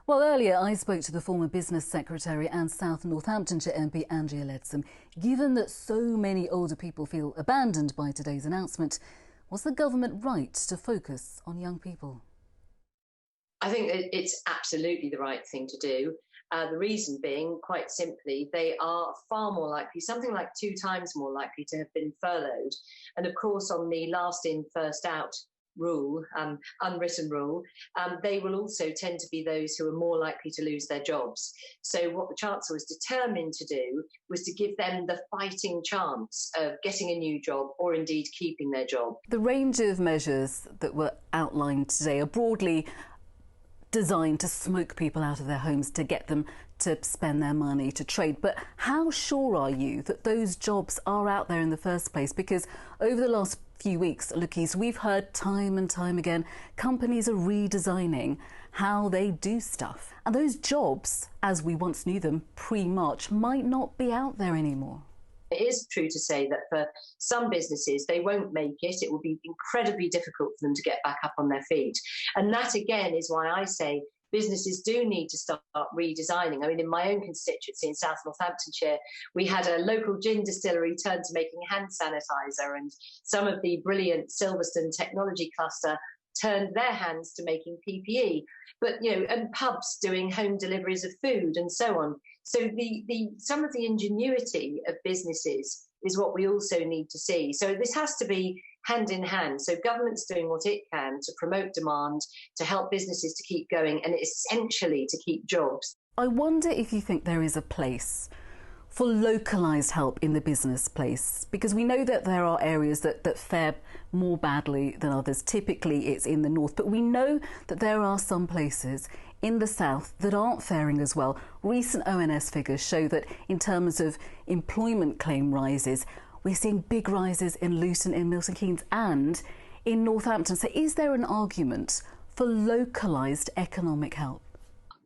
Well, earlier I spoke to the former Business Secretary and South Northamptonshire MP Andrea Leadsom. Given that so many older people feel abandoned by today's announcement, was the government right to focus on young people? I think that it's absolutely the right thing to do. The reason being, quite simply, they are far more likely, something like 2 times more likely to have been furloughed. And of course, on the last in, first out rule, unwritten rule, they will also tend to be those who are more likely to lose their jobs. So what the Chancellor was determined to do was to give them the fighting chance of getting a new job or indeed keeping their job. The range of measures that were outlined today are broadly designed to smoke people out of their homes, to get them to spend their money, to trade. But how sure are you that those jobs are out there in the first place? Because over the last few weeks, Lookies, we've heard time and time again, companies are redesigning how they do stuff. And those jobs, as we once knew them pre-March, might not be out there anymore. It is true to say that for some businesses, they won't make it. It will be incredibly difficult for them to get back up on their feet. And that, again, is why I say businesses do need to start redesigning. I mean, in my own constituency in South Northamptonshire, we had a local gin distillery turn to making hand sanitizer, and some of the brilliant Silverstone technology cluster turned their hands to making PPE. But, and pubs doing home deliveries of food and so on. So some of the ingenuity of businesses is what we also need to see. So this has to be hand in hand. So government's doing what it can to promote demand, to help businesses to keep going, and essentially to keep jobs. I wonder if you think there is a place for localised help in the business place, because we know that there are areas that fare more badly than others. Typically it's in the north, but we know that there are some places in the south that aren't faring as well. Recent ONS figures show that in terms of employment claim rises, we're seeing big rises in Luton, in Milton Keynes and in Northampton. So is there an argument for localised economic help?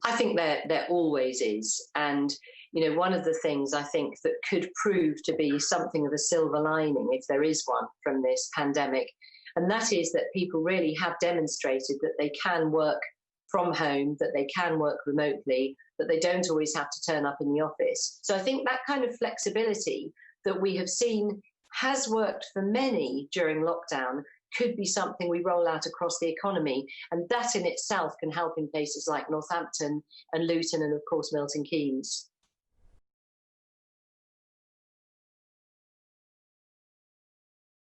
I think there always is. And one of the things I think that could prove to be something of a silver lining, if there is one, from this pandemic, and that is that people really have demonstrated that they can work from home, that they can work remotely, that they don't always have to turn up in the office. So I think that kind of flexibility that we have seen has worked for many during lockdown could be something we roll out across the economy. And that in itself can help in places like Northampton and Luton and, of course, Milton Keynes.